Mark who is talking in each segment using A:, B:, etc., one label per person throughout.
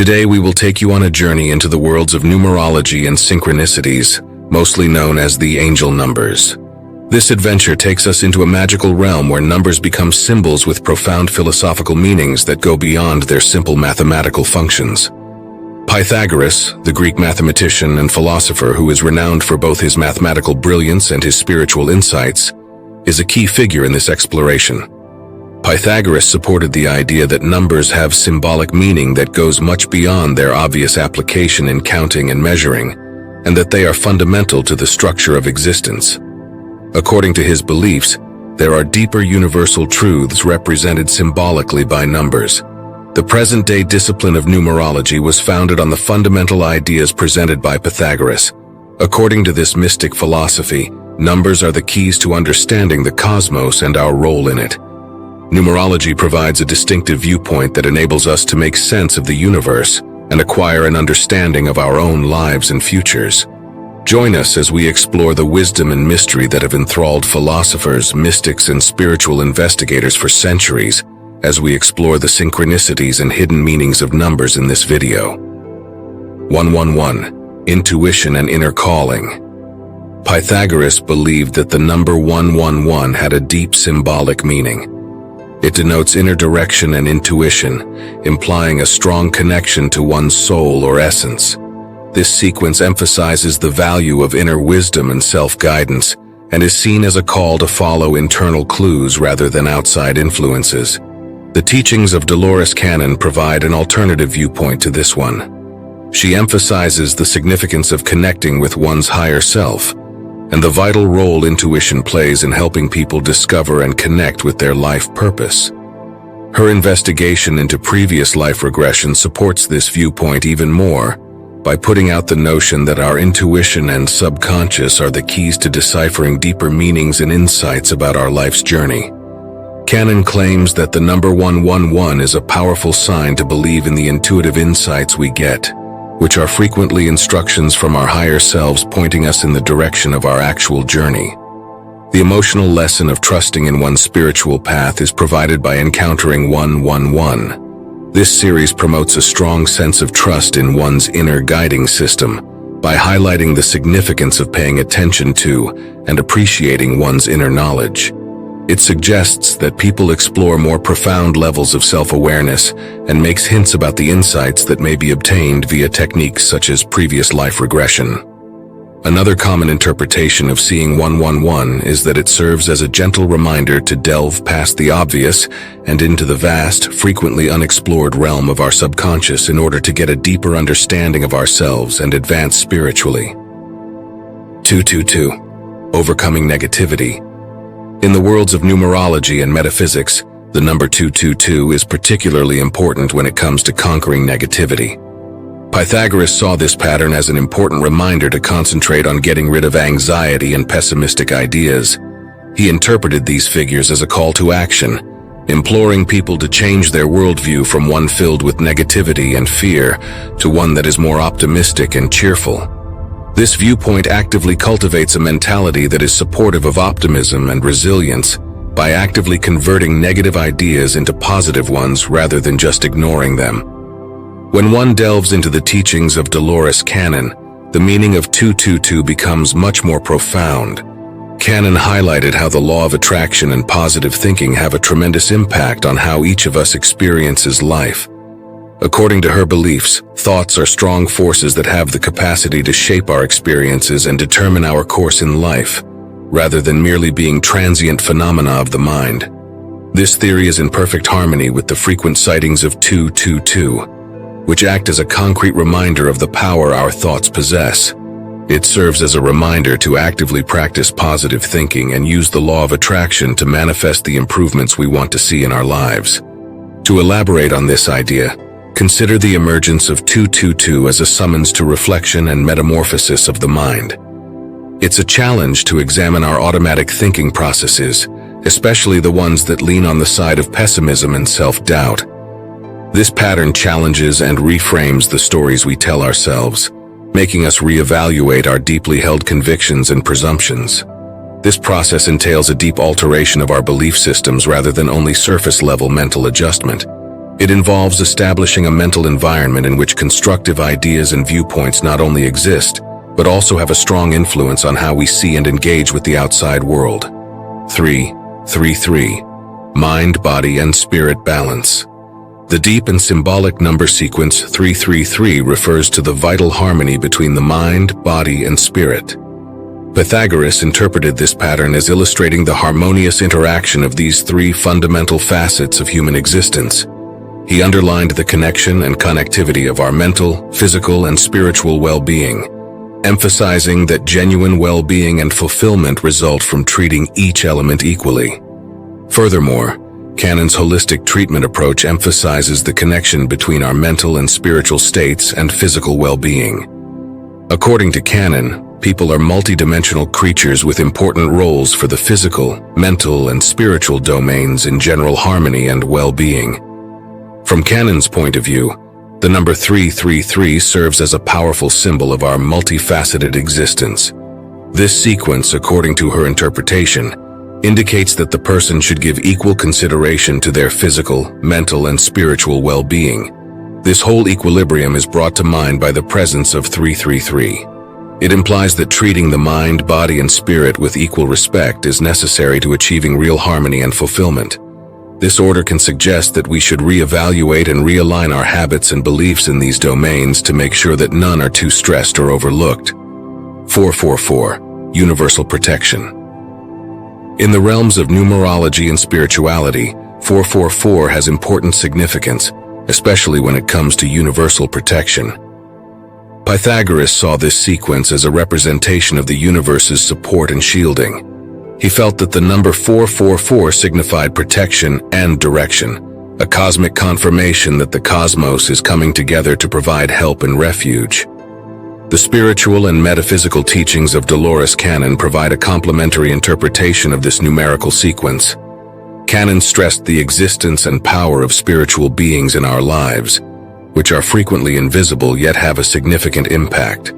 A: Today we will take you on a journey into the worlds of numerology and synchronicities, mostly known as the angel numbers. This adventure takes us into a magical realm where numbers become symbols with profound philosophical meanings that go beyond their simple mathematical functions. Pythagoras, the Greek mathematician and philosopher who is renowned for both his mathematical brilliance and his spiritual insights, is a key figure in this exploration. Pythagoras supported the idea that numbers have symbolic meaning that goes much beyond their obvious application in counting and measuring, and that they are fundamental to the structure of existence. According to his beliefs, there are deeper universal truths represented symbolically by numbers. The present-day discipline of numerology was founded on the fundamental ideas presented by Pythagoras. According to this mystic philosophy, numbers are the keys to understanding the cosmos and our role in it. Numerology provides a distinctive viewpoint that enables us to make sense of the universe and acquire an understanding of our own lives and futures. Join us as we explore the wisdom and mystery that have enthralled philosophers, mystics, and spiritual investigators for centuries, as we explore the synchronicities and hidden meanings of numbers in this video. 111. Intuition and Inner Calling. Pythagoras believed that the number 111 had a deep symbolic meaning. It denotes inner direction and intuition, implying a strong connection to one's soul or essence. This sequence emphasizes the value of inner wisdom and self-guidance, and is seen as a call to follow internal clues rather than outside influences. The teachings of Dolores canon provide an alternative viewpoint to this one. She emphasizes the significance of connecting with one's higher self, and the vital role intuition plays in helping people discover and connect with their life purpose. Her investigation into previous life regression supports this viewpoint even more, by putting out the notion that our intuition and subconscious are the keys to deciphering deeper meanings and insights about our life's journey. Canon claims that the number 111 is a powerful sign to believe in the intuitive insights we get, which are frequently instructions from our higher selves pointing us in the direction of our actual journey. The emotional lesson of trusting in one's spiritual path is provided by encountering 111. This series promotes a strong sense of trust in one's inner guiding system by highlighting the significance of paying attention to and appreciating one's inner knowledge. It suggests that people explore more profound levels of self-awareness and makes hints about the insights that may be obtained via techniques such as previous life regression. Another common interpretation of seeing 111 is that it serves as a gentle reminder to delve past the obvious and into the vast, frequently unexplored realm of our subconscious in order to get a deeper understanding of ourselves and advance spiritually. 222. Overcoming negativity. In the worlds of numerology and metaphysics, the number 222 is particularly important when it comes to conquering negativity. Pythagoras saw this pattern as an important reminder to concentrate on getting rid of anxiety and pessimistic ideas. He interpreted these figures as a call to action, imploring people to change their worldview from one filled with negativity and fear to one that is more optimistic and cheerful. This viewpoint actively cultivates a mentality that is supportive of optimism and resilience by actively converting negative ideas into positive ones rather than just ignoring them. When one delves into the teachings of Dolores canon, the meaning of 222 becomes much more profound. Canon highlighted how the law of attraction and positive thinking have a tremendous impact on how each of us experiences life. According to her beliefs, thoughts are strong forces that have the capacity to shape our experiences and determine our course in life, rather than merely being transient phenomena of the mind. This theory is in perfect harmony with the frequent sightings of 222, which act as a concrete reminder of the power our thoughts possess. It serves as a reminder to actively practice positive thinking and use the law of attraction to manifest the improvements we want to see in our lives. To elaborate on this idea, consider the emergence of 222 as a summons to reflection and metamorphosis of the mind. It's a challenge to examine our automatic thinking processes, especially the ones that lean on the side of pessimism and self-doubt. This pattern challenges and reframes the stories we tell ourselves, making us reevaluate our deeply held convictions and presumptions. This process entails a deep alteration of our belief systems rather than only surface-level mental adjustment. It involves establishing a mental environment in which constructive ideas and viewpoints not only exist, but also have a strong influence on how we see and engage with the outside world. 333. Mind, body, and spirit balance. The deep and symbolic number sequence 333 refers to the vital harmony between the mind, body, and spirit. Pythagoras interpreted this pattern as illustrating the harmonious interaction of these three fundamental facets of human existence. He underlined the connection and connectivity of our mental, physical, and spiritual well-being, emphasizing that genuine well-being and fulfillment result from treating each element equally. Furthermore, Canon's holistic treatment approach emphasizes the connection between our mental and spiritual states and physical well-being. According to Canon, people are multidimensional creatures with important roles for the physical, mental, and spiritual domains in general harmony and well-being. From Canon's point of view, the number 333 serves as a powerful symbol of our multifaceted existence. This sequence, according to her interpretation, indicates that the person should give equal consideration to their physical, mental, and spiritual well-being. This whole equilibrium is brought to mind by the presence of 333. It implies that treating the mind, body, and spirit with equal respect is necessary to achieving real harmony and fulfillment. This order can suggest that we should reevaluate and realign our habits and beliefs in these domains to make sure that none are too stressed or overlooked. 444. Universal protection. In the realms of numerology and spirituality, 444 has important significance, especially when it comes to universal protection. Pythagoras saw this sequence as a representation of the universe's support and shielding. He felt that the number 444 signified protection and direction, a cosmic confirmation that the cosmos is coming together to provide help and refuge. The spiritual and metaphysical teachings of Dolores Canon provide a complementary interpretation of this numerical sequence. Canon stressed the existence and power of spiritual beings in our lives, which are frequently invisible yet have a significant impact.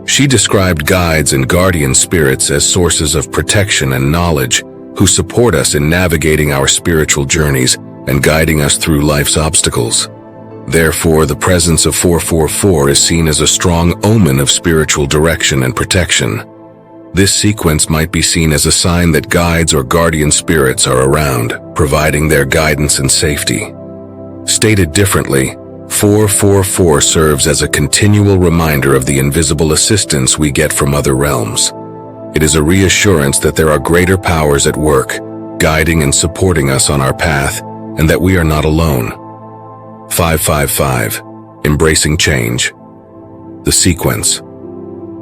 A: She described guides and guardian spirits as sources of protection and knowledge who support us in navigating our spiritual journeys and guiding us through life's obstacles. Therefore, the presence of 444 is seen as a strong omen of spiritual direction and protection. This sequence might be seen as a sign that guides or guardian spirits are around, providing their guidance and safety. Stated differently, 444 serves as a continual reminder of the invisible assistance we get from other realms. It is a reassurance that there are greater powers at work, guiding and supporting us on our path, and that we are not alone. 555. Embracing change. The sequence.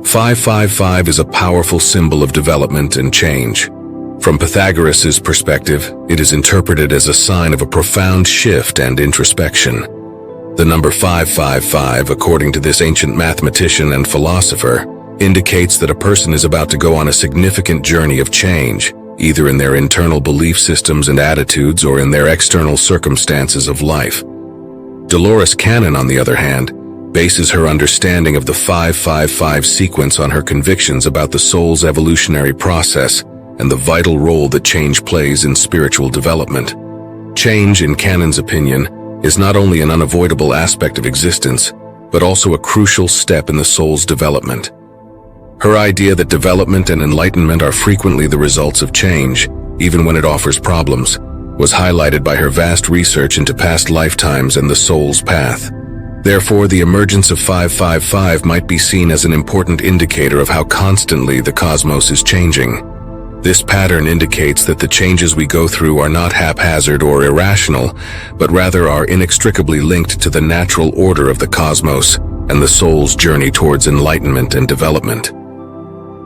A: 555 is a powerful symbol of development and change. From Pythagoras' perspective, it is interpreted as a sign of a profound shift and introspection. The number 555, according to this ancient mathematician and philosopher, indicates that a person is about to go on a significant journey of change, either in their internal belief systems and attitudes or in their external circumstances of life. Dolores Canon, on the other hand, bases her understanding of the 555 sequence on her convictions about the soul's evolutionary process and the vital role that change plays in spiritual development. Change, in Canon's opinion, is not only an unavoidable aspect of existence, but also a crucial step in the soul's development. Her idea that development and enlightenment are frequently the results of change, even when it offers problems, was highlighted by her vast research into past lifetimes and the soul's path. Therefore, the emergence of 555 might be seen as an important indicator of how constantly the cosmos is changing. This pattern indicates that the changes we go through are not haphazard or irrational, but rather are inextricably linked to the natural order of the cosmos and the soul's journey towards enlightenment and development.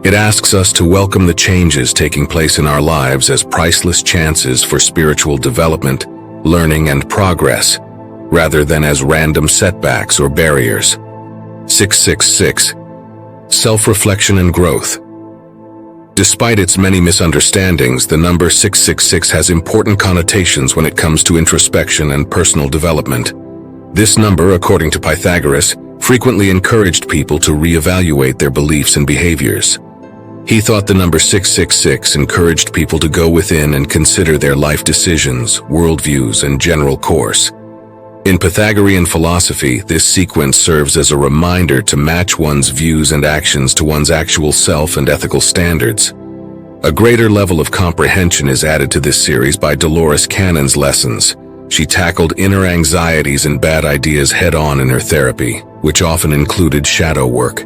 A: It asks us to welcome the changes taking place in our lives as priceless chances for spiritual development, learning, and progress, rather than as random setbacks or barriers. 666. Self-reflection and growth. Despite its many misunderstandings, the number 666 has important connotations when it comes to introspection and personal development. This number, according to Pythagoras, frequently encouraged people to reevaluate their beliefs and behaviors. He thought the number 666 encouraged people to go within and consider their life decisions, worldviews, and general course. In Pythagorean philosophy, this sequence serves as a reminder to match one's views and actions to one's actual self and ethical standards. A greater level of comprehension is added to this series by Dolores Cannon's lessons. She tackled inner anxieties and bad ideas head-on in her therapy, which often included shadow work.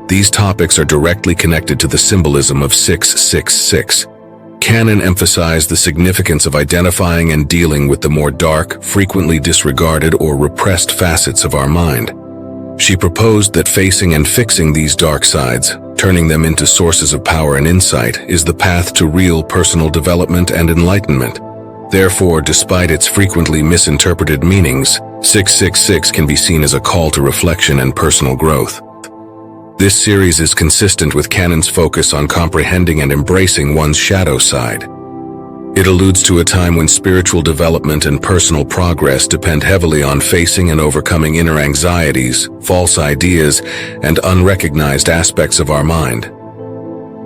A: These topics are directly connected to the symbolism of 666. Cannon emphasized the significance of identifying and dealing with the more dark, frequently disregarded or repressed facets of our mind. She proposed that facing and fixing these dark sides, turning them into sources of power and insight, is the path to real personal development and enlightenment. Therefore, despite its frequently misinterpreted meanings, 666 can be seen as a call to reflection and personal growth. This series is consistent with Cannon's focus on comprehending and embracing one's shadow side. It alludes to a time when spiritual development and personal progress depend heavily on facing and overcoming inner anxieties, false ideas, and unrecognized aspects of our mind.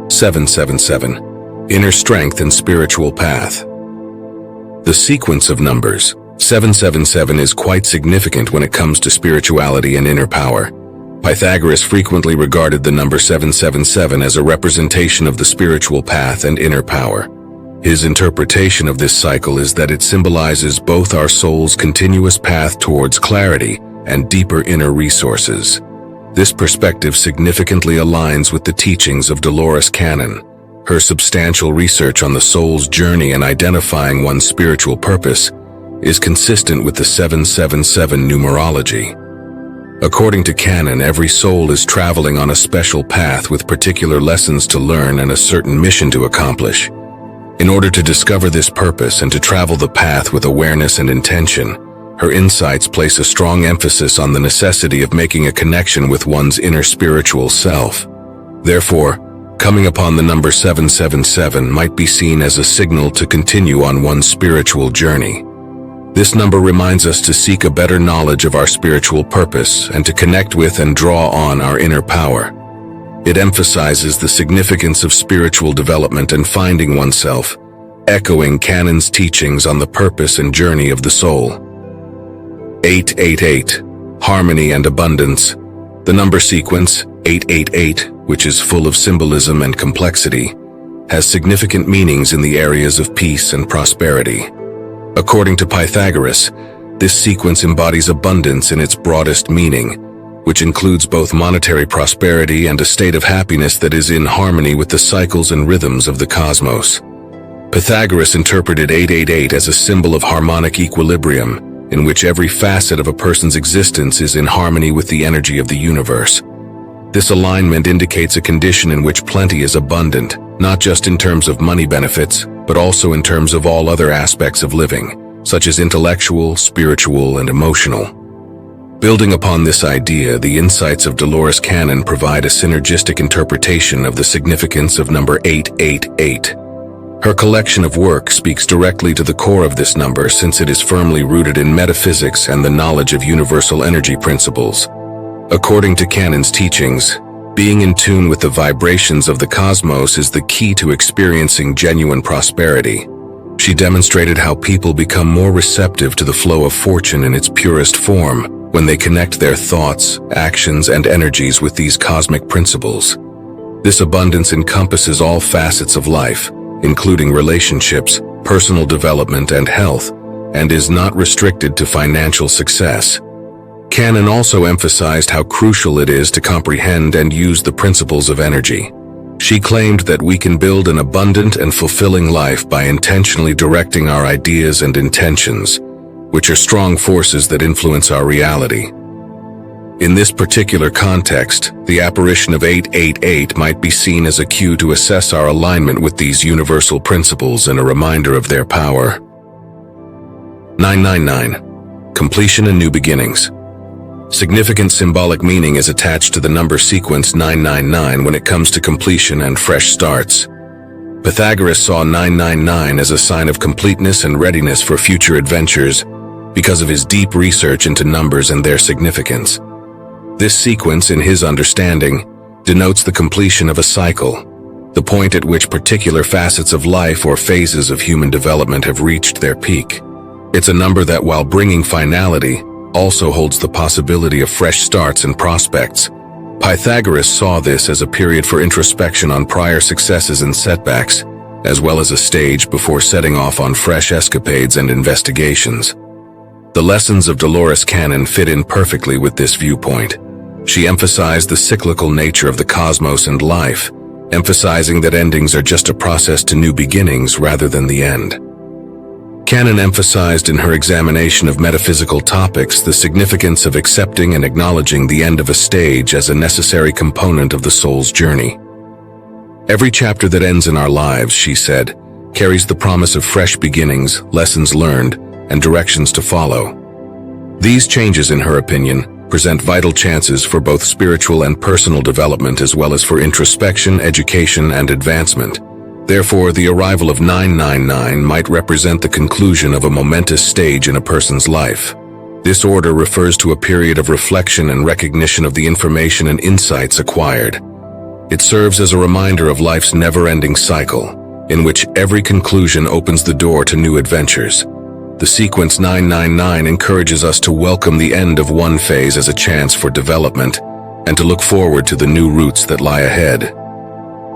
A: 777. Inner Strength and Spiritual Path. The sequence of numbers, 777, is quite significant when it comes to spirituality and inner power. Pythagoras frequently regarded the number 777 as a representation of the spiritual path and inner power. His interpretation of this cycle is that it symbolizes both our soul's continuous path towards clarity and deeper inner resources. This perspective significantly aligns with the teachings of Dolores Cannon. Her substantial research on the soul's journey and identifying one's spiritual purpose is consistent with the 777 numerology. According to Cannon, every soul is traveling on a special path with particular lessons to learn and a certain mission to accomplish. In order to discover this purpose and to travel the path with awareness and intention, her insights place a strong emphasis on the necessity of making a connection with one's inner spiritual self. Therefore, coming upon the number 777 might be seen as a signal to continue on one's spiritual journey. This number reminds us to seek a better knowledge of our spiritual purpose and to connect with and draw on our inner power. It emphasizes the significance of spiritual development and finding oneself, echoing Cannon's teachings on the purpose and journey of the soul. 888. Harmony and Abundance. The number sequence, 888, which is full of symbolism and complexity, has significant meanings in the areas of peace and prosperity. According to Pythagoras, this sequence embodies abundance in its broadest meaning, which includes both monetary prosperity and a state of happiness that is in harmony with the cycles and rhythms of the cosmos. Pythagoras interpreted 888 as a symbol of harmonic equilibrium, in which every facet of a person's existence is in harmony with the energy of the universe. This alignment indicates a condition in which plenty is abundant, not just in terms of money benefits, but also in terms of all other aspects of living, such as intellectual, spiritual, and emotional. Building upon this idea, the insights of Dolores Cannon provide a synergistic interpretation of the significance of number 888. Her collection of work speaks directly to the core of this number, since it is firmly rooted in metaphysics and the knowledge of universal energy principles. According to Cannon's teachings, being in tune with the vibrations of the cosmos is the key to experiencing genuine prosperity. She demonstrated how people become more receptive to the flow of fortune in its purest form when they connect their thoughts, actions, and energies with these cosmic principles. This abundance encompasses all facets of life, including relationships, personal development, and health, and is not restricted to financial success. Cannon also emphasized how crucial it is to comprehend and use the principles of energy. She claimed that we can build an abundant and fulfilling life by intentionally directing our ideas and intentions, which are strong forces that influence our reality. In this particular context, the apparition of 888 might be seen as a cue to assess our alignment with these universal principles and a reminder of their power. 999. Completion and New Beginnings. Significant symbolic meaning is attached to the number sequence 999 when it comes to completion and fresh starts. Pythagoras saw 999 as a sign of completeness and readiness for future adventures because of his deep research into numbers and their significance. This sequence, in his understanding, denotes the completion of a cycle, the point at which particular facets of life or phases of human development have reached their peak. It's a number that, while bringing finality, also holds the possibility of fresh starts and prospects. Pythagoras saw this as a period for introspection on prior successes and setbacks, as well as a stage before setting off on fresh escapades and investigations. The lessons of Dolores canon fit in perfectly with this viewpoint. She emphasized the cyclical nature of the cosmos and life, emphasizing that endings are just a process to new beginnings rather than the end. Canon emphasized in her examination of metaphysical topics the significance of accepting and acknowledging the end of a stage as a necessary component of the soul's journey. Every chapter that ends in our lives, she said, carries the promise of fresh beginnings, lessons learned, and directions to follow. These changes, in her opinion, present vital chances for both spiritual and personal development as well as for introspection, education, and advancement. Therefore, the arrival of 999 might represent the conclusion of a momentous stage in a person's life. This order refers to a period of reflection and recognition of the information and insights acquired. It serves as a reminder of life's never-ending cycle, in which every conclusion opens the door to new adventures. The sequence 999 encourages us to welcome the end of one phase as a chance for development and to look forward to the new routes that lie ahead.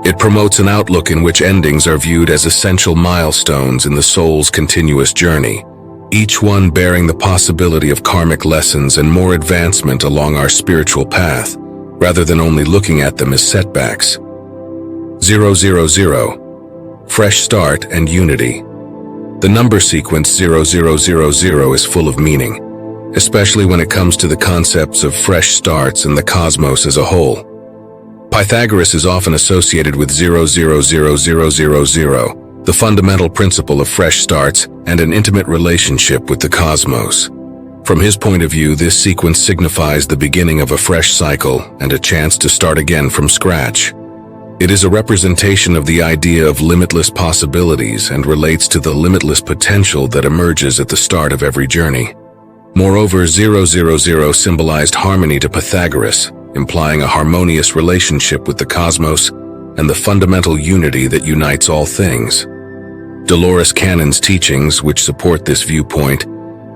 A: It promotes an outlook in which endings are viewed as essential milestones in the soul's continuous journey, each one bearing the possibility of karmic lessons and more advancement along our spiritual path, rather than only looking at them as setbacks. 000. Fresh start and unity. The number sequence 0000 is full of meaning, especially when it comes to the concepts of fresh starts and the cosmos as a whole. Pythagoras is often associated with 000000, the fundamental principle of fresh starts and an intimate relationship with the cosmos. From his point of view, this sequence signifies the beginning of a fresh cycle and a chance to start again from scratch. It is a representation of the idea of limitless possibilities and relates to the limitless potential that emerges at the start of every journey. Moreover, 000 symbolized harmony to Pythagoras, implying a harmonious relationship with the cosmos and the fundamental unity that unites all things. Dolores canon's teachings, which support this viewpoint,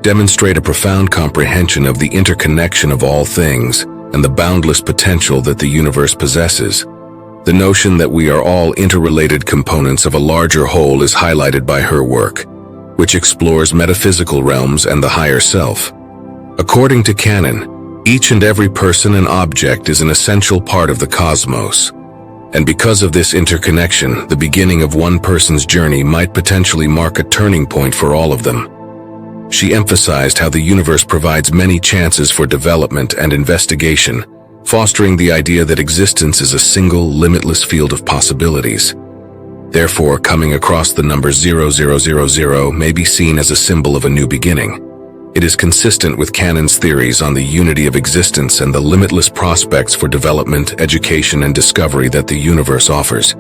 A: demonstrate a profound comprehension of the interconnection of all things and the boundless potential that the universe possesses. The notion that we are all interrelated components of a larger whole is highlighted by her work, which explores metaphysical realms and the higher self. According to canon, each and every person and object is an essential part of the cosmos, and because of this interconnection, the beginning of one person's journey might potentially mark a turning point for all of them. She emphasized how the universe provides many chances for development and investigation, fostering the idea that existence is a single, limitless field of possibilities. Therefore, coming across the number 0000 may be seen as a symbol of a new beginning. It is consistent with canon's theories on the unity of existence and the limitless prospects for development, education, and discovery that the universe offers.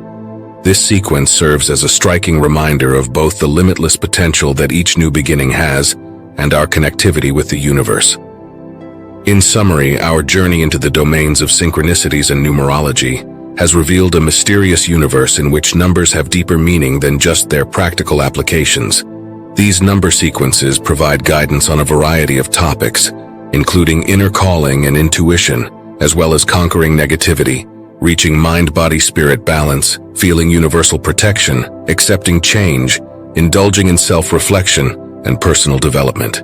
A: This sequence serves as a striking reminder of both the limitless potential that each new beginning has and our connectivity with the universe. In summary, our journey into the domains of synchronicities and numerology has revealed a mysterious universe in which numbers have deeper meaning than just their practical applications. These number sequences provide guidance on a variety of topics, including inner calling and intuition, as well as conquering negativity, reaching mind-body-spirit balance, feeling universal protection, accepting change, indulging in self-reflection, and personal development.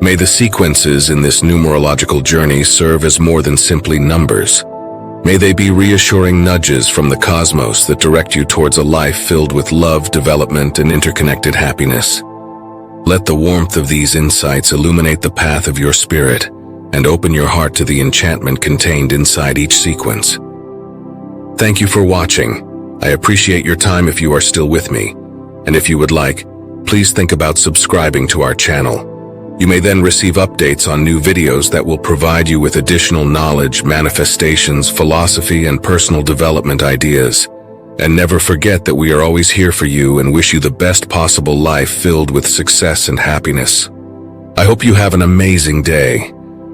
A: May the sequences in this numerological journey serve as more than simply numbers. May they be reassuring nudges from the cosmos that direct you towards a life filled with love, development, and interconnected happiness. Let the warmth of these insights illuminate the path of your spirit and open your heart to the enchantment contained inside each sequence. Thank you for watching. I appreciate your time if you are still with me, and if you would like, please think about subscribing to our channel. You may then receive updates on new videos that will provide you with additional knowledge, manifestations, philosophy, and personal development ideas. And never forget that we are always here for you and wish you the best possible life filled with success and happiness. I hope you have an amazing day.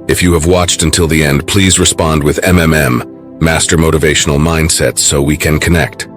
A: If you have watched until the end, please respond with MMM, Master Motivational Mindset, so we can connect.